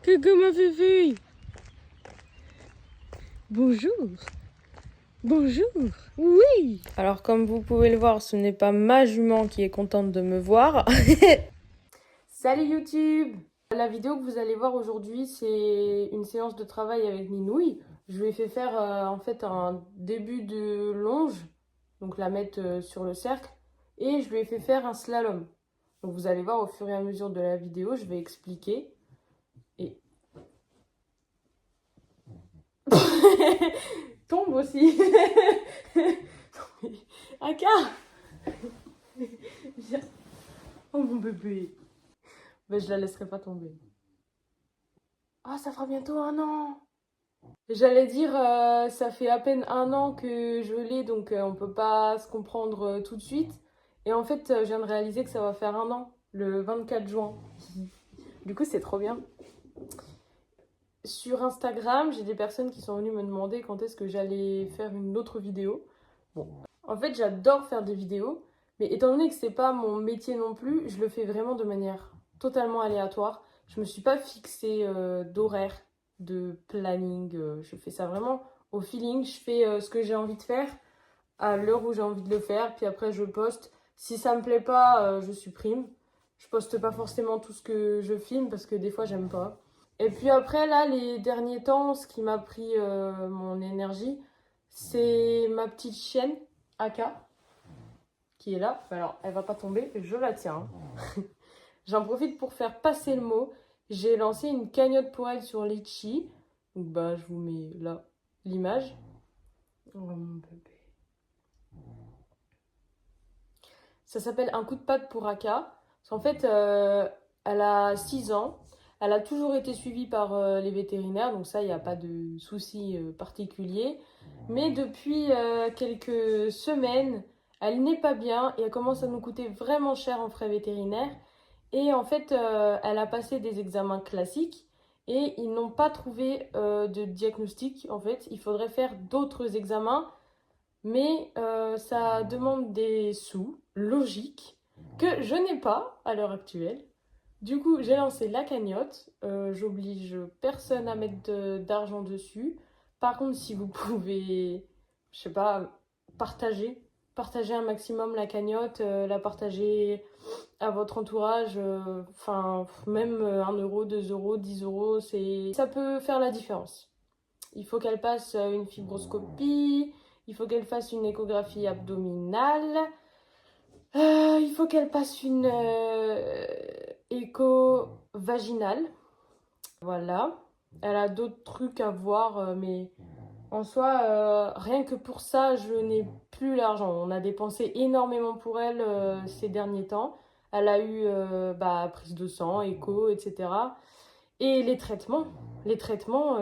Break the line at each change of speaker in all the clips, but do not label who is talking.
Coucou ma Fufu. Bonjour. Bonjour. Oui. Alors comme vous pouvez le voir, ce n'est pas ma jument qui est contente de me voir. Salut YouTube. La vidéo que vous allez voir aujourd'hui, c'est une séance de travail avec Ninouille. Je lui ai fait faire en fait un début de longe, donc la mettre sur le cercle, et je lui ai fait faire un slalom. Donc vous allez voir au fur et à mesure de la vidéo, je vais expliquer. Et tombe aussi. Aka. Viens. Oh mon bébé. Ben, je la laisserai pas tomber. Ah, ça fera bientôt 1 an. J'allais dire, ça fait à peine 1 an que je l'ai, donc on peut pas se comprendre tout de suite. Et en fait, je viens de réaliser que ça va faire 1 an, le 24 juin. Du coup, c'est trop bien. Sur Instagram, j'ai des personnes qui sont venues me demander quand est-ce que j'allais faire une autre vidéo. Bon, en fait, j'adore faire des vidéos, mais étant donné que c'est pas mon métier non plus, je le fais vraiment de manière totalement aléatoire. Je me suis pas fixée d'horaire, de planning. Je fais ça vraiment au feeling. Je fais ce que j'ai envie de faire à l'heure où j'ai envie de le faire, puis après je poste. Si ça me plaît pas, je supprime. Je poste pas forcément tout ce que je filme parce que des fois j'aime pas. Et puis après, là, les derniers temps, ce qui m'a pris mon énergie, c'est ma petite chienne, Aka, qui est là. Alors, elle va pas tomber, je la tiens. J'en profite pour faire passer le mot. J'ai lancé une cagnotte pour elle sur Litchi. Donc, bah, je vous mets là l'image. Oh, mon bébé. Ça s'appelle Un coup de patte pour Aka. En fait, elle a 6 ans. Elle a toujours été suivie par les vétérinaires, donc ça, il n'y a pas de souci particulier. Mais depuis quelques semaines, elle n'est pas bien et elle commence à nous coûter vraiment cher en frais vétérinaires. Et en fait, elle a passé des examens classiques et ils n'ont pas trouvé de diagnostic. En fait, il faudrait faire d'autres examens, mais ça demande des sous, logiques, que je n'ai pas à l'heure actuelle. Du coup, j'ai lancé la cagnotte. J'oblige personne à mettre d'argent dessus. Par contre, si vous pouvez, je sais pas, partager un maximum la cagnotte, la partager à votre entourage, enfin, même 1 euro, 2 euros, 10 euros, ça peut faire la différence. Il faut qu'elle passe une fibroscopie, il faut qu'elle fasse une échographie abdominale, il faut qu'elle passe une écho vaginale. Voilà. Elle a d'autres trucs à voir, mais en soi, rien que pour ça, je n'ai plus l'argent. On a dépensé énormément pour elle ces derniers temps. Elle a eu prise de sang, écho, etc. Et les traitements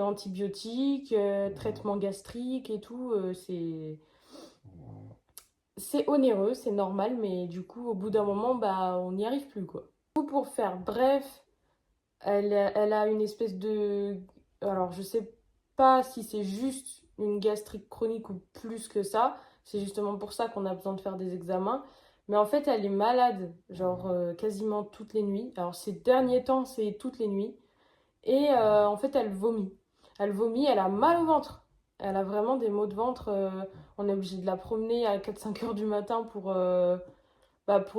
antibiotiques, traitements gastriques et tout, c'est onéreux, c'est normal, mais du coup, au bout d'un moment, bah, on n'y arrive plus, quoi. Pour faire bref, elle a une espèce de... Alors, je sais pas si c'est juste une gastrite chronique ou plus que ça. C'est justement pour ça qu'on a besoin de faire des examens. Mais en fait, elle est malade, genre quasiment toutes les nuits. Alors, ces derniers temps, c'est toutes les nuits. Et en fait, elle vomit. Elle vomit, elle a mal au ventre. Elle a vraiment des maux de ventre. On est obligé de la promener à 4-5 heures du matin pour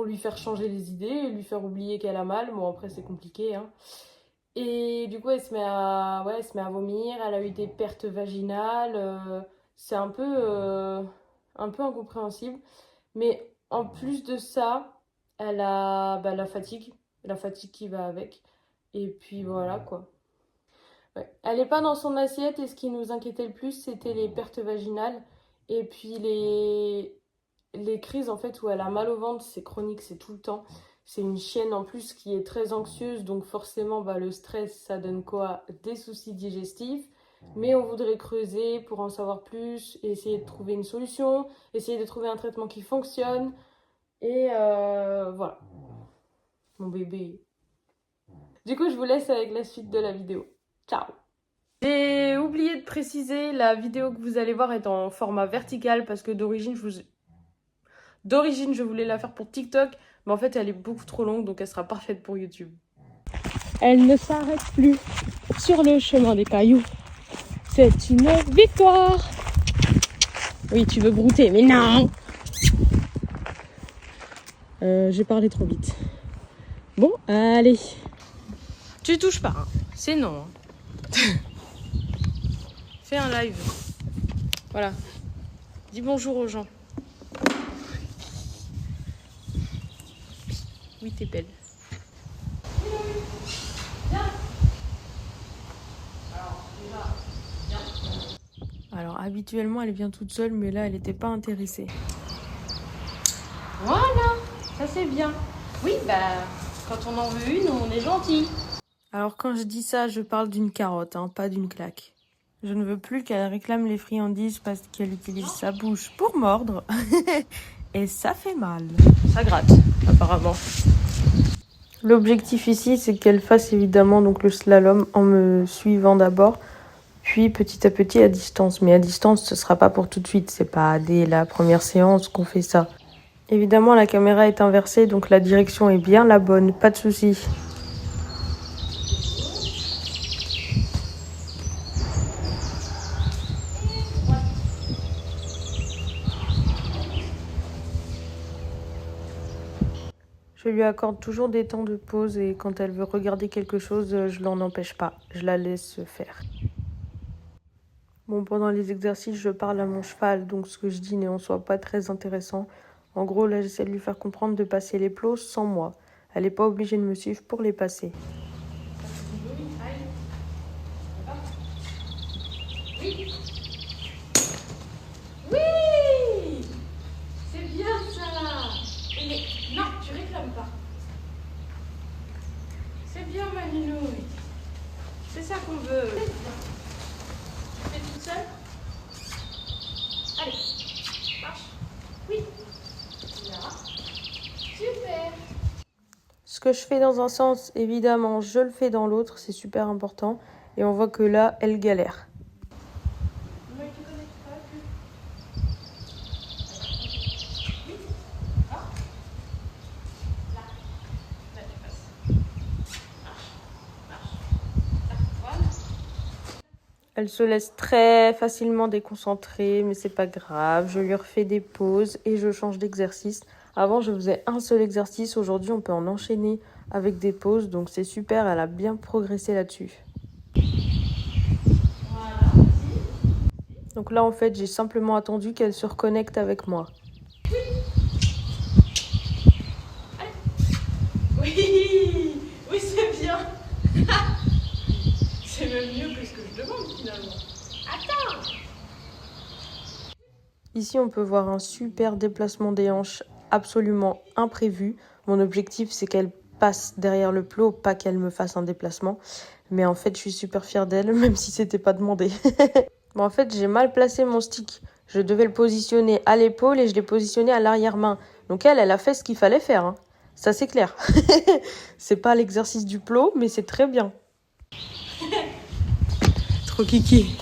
lui faire changer les idées, lui faire oublier qu'elle a mal. Bon, après, c'est compliqué, hein. Et du coup, elle se met à vomir. Elle a eu des pertes vaginales. C'est un peu incompréhensible. Mais en plus de ça, elle a la fatigue qui va avec. Et puis voilà, quoi. Ouais. Elle n'est pas dans son assiette et ce qui nous inquiétait le plus, c'était les pertes vaginales. Et puis les crises, en fait, où elle a mal au ventre, c'est chronique, c'est tout le temps. C'est une chienne en plus qui est très anxieuse, donc forcément, le stress, ça donne quoi? Des soucis digestifs. Mais on voudrait creuser pour en savoir plus, et essayer de trouver une solution, essayer de trouver un traitement qui fonctionne. Et voilà, mon bébé. Du coup, je vous laisse avec la suite de la vidéo. Ciao! J'ai oublié de préciser, la vidéo que vous allez voir est en format vertical parce que d'origine, je voulais la faire pour TikTok, mais en fait, elle est beaucoup trop longue, donc elle sera parfaite pour YouTube. Elle ne s'arrête plus sur le chemin des cailloux. C'est une victoire. Oui, tu veux brouter, mais non. J'ai parlé trop vite. Bon, allez. Tu touches pas, hein. C'est non. Hein. Fais un live. Voilà. Dis bonjour aux gens. Oui, t'es belle. Alors, habituellement, elle vient toute seule, mais là, elle n'était pas intéressée. Voilà, ça c'est bien. Oui, bah, quand on en veut une, on est gentil. Alors, quand je dis ça, je parle d'une carotte, hein, pas d'une claque. Je ne veux plus qu'elle réclame les friandises parce qu'elle utilise sa bouche pour mordre. Et ça fait mal. Ça gratte, apparemment. L'objectif ici, c'est qu'elle fasse évidemment donc le slalom en me suivant d'abord, puis petit à petit à distance. Mais à distance, ce sera pas pour tout de suite. C'est pas dès la première séance qu'on fait ça. Évidemment, la caméra est inversée, donc la direction est bien la bonne, pas de souci. Je lui accorde toujours des temps de pause et quand elle veut regarder quelque chose, je l'en empêche pas. Je la laisse faire. Bon, pendant les exercices, je parle à mon cheval, donc ce que je dis n'est en soi pas très intéressant. En gros, là, j'essaie de lui faire comprendre de passer les plots sans moi. Elle n'est pas obligée de me suivre pour les passer. Oui. Oui. C'est bien ça. Mais non, tu réclames pas. C'est bien, Manilou. C'est ça qu'on veut. Tu fais toute seule? Allez, marche. Oui. Là. Super. Ce que je fais dans un sens, évidemment, je le fais dans l'autre. C'est super important. Et on voit que là, elle galère. Elle se laisse très facilement déconcentrer, mais c'est pas grave. Je lui refais des pauses et je change d'exercice. Avant, je faisais un seul exercice. Aujourd'hui, on peut en enchaîner avec des pauses. Donc, c'est super. Elle a bien progressé là-dessus. Voilà. Donc là, en fait, j'ai simplement attendu qu'elle se reconnecte avec moi. Oui, oui, c'est bien. C'est même mieux que ce que je demande finalement. Attends. Ici, on peut voir un super déplacement des hanches absolument imprévu. Mon objectif, c'est qu'elle passe derrière le plot, pas qu'elle me fasse un déplacement. Mais en fait, je suis super fière d'elle, même si c'était pas demandé. Bon, en fait, j'ai mal placé mon stick. Je devais le positionner à l'épaule et je l'ai positionné à l'arrière-main. Donc elle a fait ce qu'il fallait faire. Hein. Ça, c'est clair. C'est pas l'exercice du plot, mais c'est très bien. Trop kiki.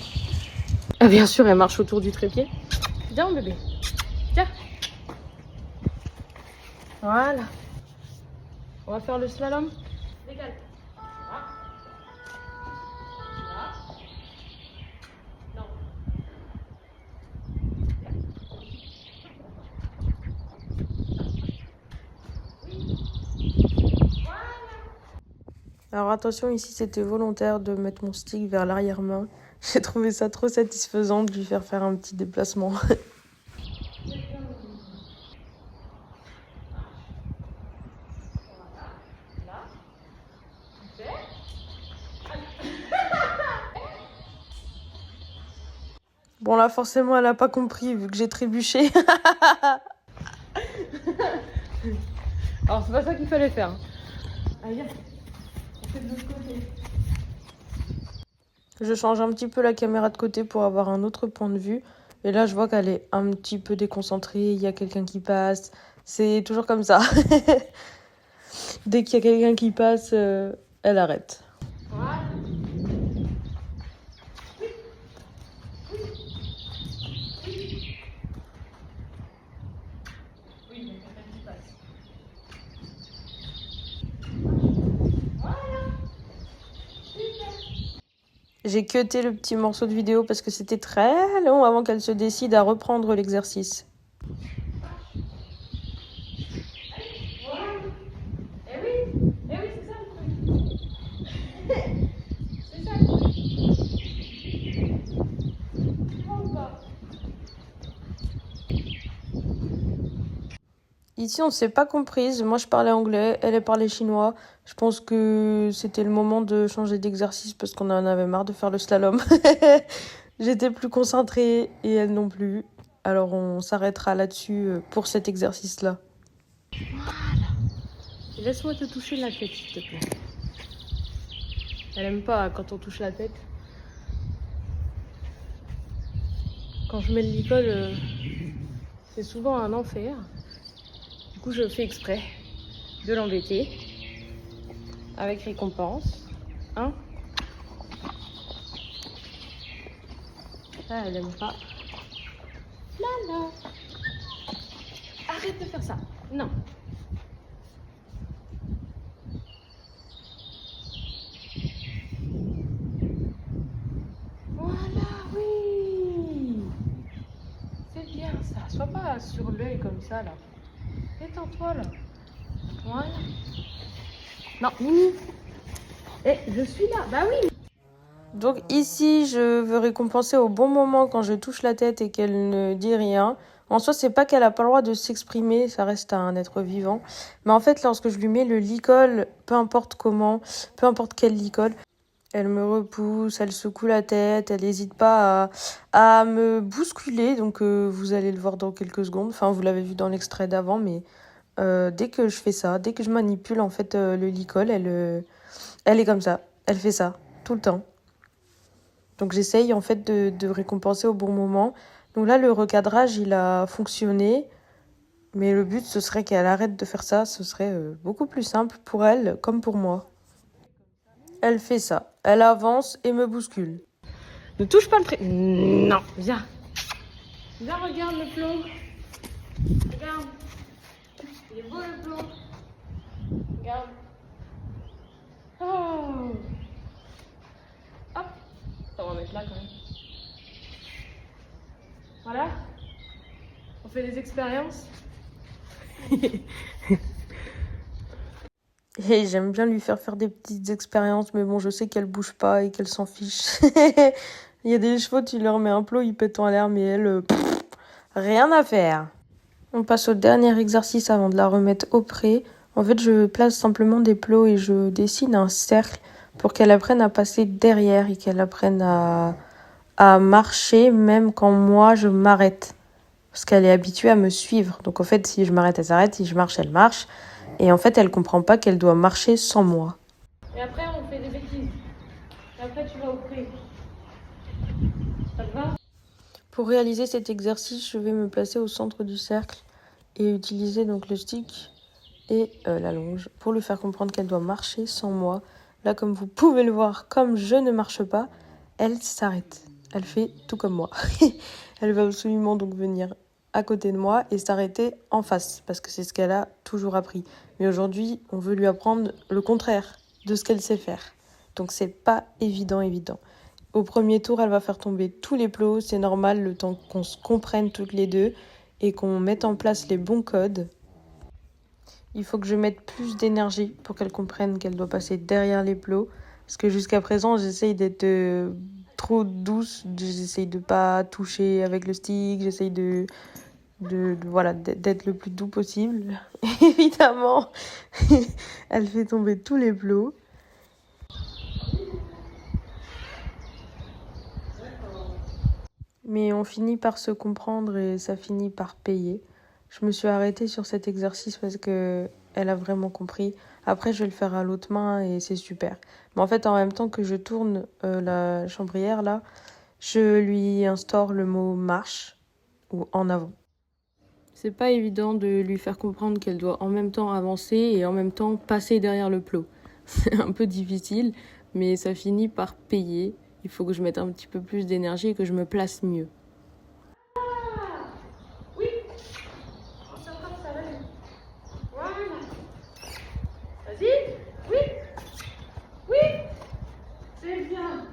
Ah, bien sûr, elle marche autour du trépied. Viens, bébé. Viens. Voilà. On va faire le slalom. Décale. Là. Là. Non. Voilà. Alors attention, ici c'était volontaire de mettre mon stick vers l'arrière-main. J'ai trouvé ça trop satisfaisant de lui faire un petit déplacement. Bon là forcément elle a pas compris vu que j'ai trébuché. Alors c'est pas ça qu'il fallait faire. Allez viens, on fait de l'autre côté. Je change un petit peu la caméra de côté pour avoir un autre point de vue. Et là je vois qu'elle est un petit peu déconcentrée, il y a quelqu'un qui passe. C'est toujours comme ça. Dès qu'il y a quelqu'un qui passe, elle arrête. Voilà. J'ai cuté le petit morceau de vidéo parce que c'était très long avant qu'elle se décide à reprendre l'exercice. Ici, on ne s'est pas comprise. Moi, je parlais anglais, elle parlait chinois. Je pense que c'était le moment de changer d'exercice parce qu'on en avait marre de faire le slalom. J'étais plus concentrée et elle non plus. Alors, on s'arrêtera là-dessus pour cet exercice-là. Voilà. Laisse-moi te toucher la tête, s'il te plaît. Elle aime pas quand on touche la tête. Quand je mets le licol, c'est souvent un enfer. Du coup, je fais exprès de l'embêter. Avec récompense. Hein? Ça, elle aime pas. Lala! Arrête de faire ça. Non. Voilà, oui! C'est bien ça. Sois pas sur l'œil comme ça, là. Détends-toi, là. Voilà. Non, Mimi. Eh, je suis là. Bah oui. Donc ici, je veux récompenser au bon moment quand je touche la tête et qu'elle ne dit rien. En soi, c'est pas qu'elle a pas le droit de s'exprimer, ça reste un être vivant. Mais en fait, lorsque je lui mets le licol, peu importe comment, peu importe quel licol, elle me repousse, elle secoue la tête, elle n'hésite pas à me bousculer. Donc vous allez le voir dans quelques secondes. Enfin, vous l'avez vu dans l'extrait d'avant, mais dès que je fais ça, dès que je manipule en fait le licol, elle est comme ça. Elle fait ça tout le temps. Donc j'essaye en fait de récompenser au bon moment. Donc là, le recadrage, il a fonctionné. Mais le but, ce serait qu'elle arrête de faire ça. Ce serait beaucoup plus simple pour elle comme pour moi. Elle fait ça. Elle avance et me bouscule. Ne touche pas le trait. Non, viens. Viens, regarde le plomb. Regarde. Il est beau le plomb. Regarde. Oh. Hop. On va mettre là quand même. Voilà. On fait des expériences. Et j'aime bien lui faire des petites expériences, mais bon, je sais qu'elle bouge pas et qu'elle s'en fiche. Il y a des chevaux, tu leur mets un plot, ils pètent en l'air, mais elle, rien à faire. On passe au dernier exercice avant de la remettre au pré. En fait, je place simplement des plots et je dessine un cercle pour qu'elle apprenne à passer derrière et qu'elle apprenne à marcher même quand moi je m'arrête. Parce qu'elle est habituée à me suivre. Donc en fait, si je m'arrête, elle s'arrête. Si je marche, elle marche. Et en fait, elle comprend pas qu'elle doit marcher sans moi. Et après, on fait des bêtises. Et après, tu vas au pré. Ça te va? Pour réaliser cet exercice, je vais me placer au centre du cercle et utiliser donc le stick et la longe pour lui faire comprendre qu'elle doit marcher sans moi. Là, comme vous pouvez le voir, comme je ne marche pas, elle s'arrête. Elle fait tout comme moi. Elle va absolument donc venir à côté de moi et s'arrêter en face parce que c'est ce qu'elle a toujours appris. Mais aujourd'hui, on veut lui apprendre le contraire de ce qu'elle sait faire. Donc c'est pas évident. Au premier tour, elle va faire tomber tous les plots, c'est normal, le temps qu'on se comprenne toutes les deux et qu'on mette en place les bons codes. Il faut que je mette plus d'énergie pour qu'elle comprenne qu'elle doit passer derrière les plots. Parce que jusqu'à présent, j'essaye d'être trop douce, j'essaye de pas toucher avec le stick, j'essaye voilà, d'être le plus doux possible. Évidemment, elle fait tomber tous les plots. Mais on finit par se comprendre et ça finit par payer. Je me suis arrêtée sur cet exercice parce que elle a vraiment compris. Après, je vais le faire à l'autre main et c'est super. Mais en fait, en même temps que je tourne la chambrière, là, je lui instaure le mot marche ou en avant. C'est pas évident de lui faire comprendre qu'elle doit en même temps avancer et en même temps passer derrière le plot. C'est un peu difficile, mais ça finit par payer. Il faut que je mette un petit peu plus d'énergie et que je me place mieux. Oui. Ça va aller. Voilà. Vas-y. Oui. Oui. C'est bien.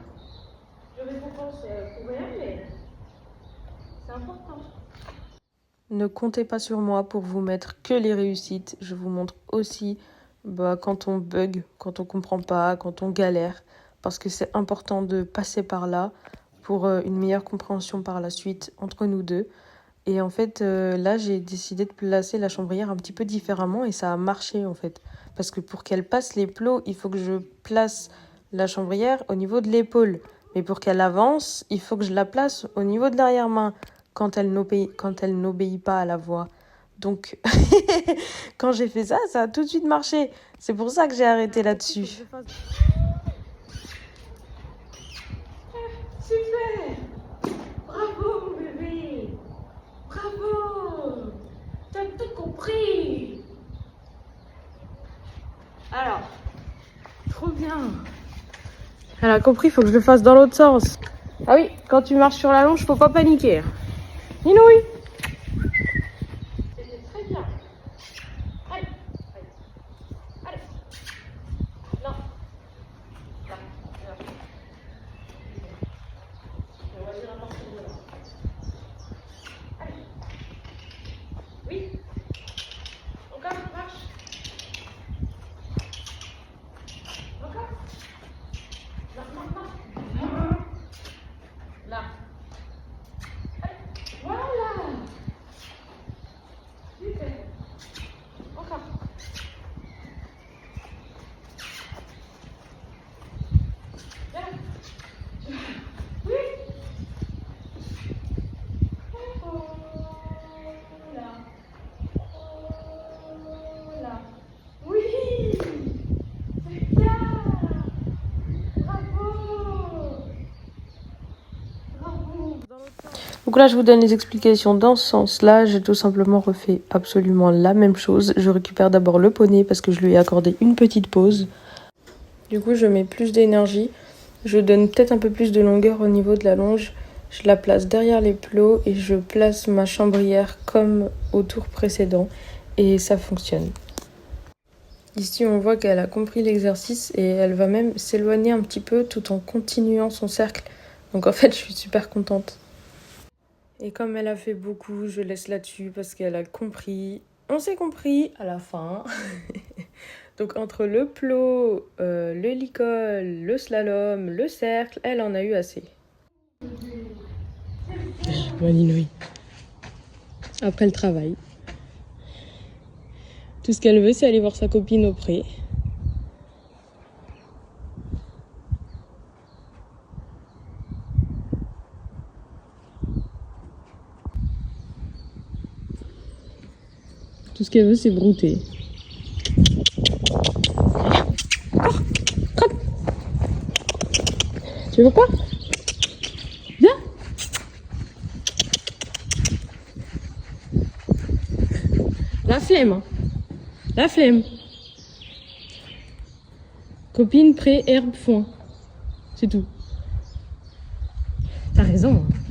de récompense pour rien, mais c'est important. Ne comptez pas sur moi pour vous mettre que les réussites. Je vous montre aussi quand on bug, quand on comprend pas, quand on galère. Parce que c'est important de passer par là pour une meilleure compréhension par la suite entre nous deux. Et en fait, là, j'ai décidé de placer la chambrière un petit peu différemment et ça a marché en fait. Parce que pour qu'elle passe les plots, il faut que je place la chambrière au niveau de l'épaule. Mais pour qu'elle avance, il faut que je la place au niveau de l'arrière-main quand elle n'obéit pas à la voix. Donc, quand j'ai fait ça, ça a tout de suite marché. C'est pour ça que j'ai arrêté là-dessus. Super! Bravo, mon bébé! Bravo! T'as tout compris! Alors, trop bien! Elle a compris, il faut que je le fasse dans l'autre sens. Ah oui, quand tu marches sur la longe, faut pas paniquer. Ninouille! C'était très bien. Allez, allez, allez. Non. Là, là. On va dire à partir de là. Allez. Oui. Encore, marche. Encore. Là, non. Là. Allez. Voilà. Super. Encore. Bien. Oui. Oh là. Oh là. Oui. C'est bien. Bravo. Bravo. Donc là, je vous donne les explications dans ce sens-là. J'ai tout simplement refait absolument la même chose. Je récupère d'abord le poney parce que je lui ai accordé une petite pause. Du coup, je mets plus d'énergie. Je donne peut-être un peu plus de longueur au niveau de la longe. Je la place derrière les plots et je place ma chambrière comme au tour précédent. Et ça fonctionne. Ici, on voit qu'elle a compris l'exercice et elle va même s'éloigner un petit peu tout en continuant son cercle. Donc en fait, je suis super contente. Et comme elle a fait beaucoup, je laisse là-dessus parce qu'elle a compris. On s'est compris à la fin. Donc entre le plot, le licol, le slalom, le cercle, elle en a eu assez. Malinouille. Après le travail. Tout ce qu'elle veut, c'est aller voir sa copine au pré. Tout ce qu'elle veut, c'est brouter. Tu veux pas? Viens. La flemme. Hein. La flemme. Copine, pré, herbe, foin. C'est tout. T'as raison. Hein.